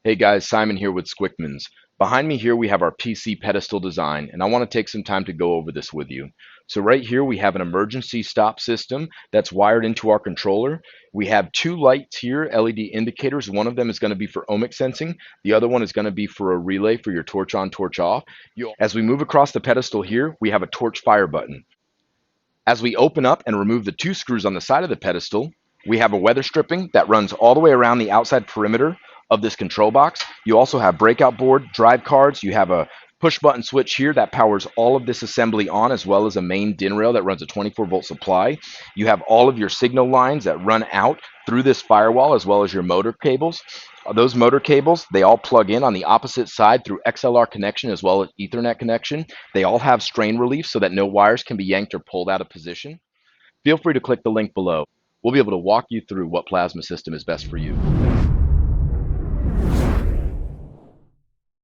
Hey guys, Simon here with Squickmons. Behind me here we have our PC pedestal design, and I want to take some time to go over this with you. So right here we have an emergency stop system that's wired into our controller. We have two lights here, LED indicators. One of them is going to be for ohmic sensing. The other one is going to be for a relay for your torch on, torch off. As we move across the pedestal here, we have a torch fire button. As we open up and remove the two screws on the side of the pedestal, we have a weather stripping that runs all the way around the outside perimeter of this control box. You also have breakout board, drive cards. You have a push button switch here that powers all of this assembly on, as well as a main DIN rail that runs a 24-volt supply. You have all of your signal lines that run out through this firewall, as well as your motor cables. Those motor cables, they all plug in on the opposite side through XLR connection as well as Ethernet connection. They all have strain relief so that no wires can be yanked or pulled out of position. Feel free to click the link below. We'll be able to walk you through what plasma system is best for you.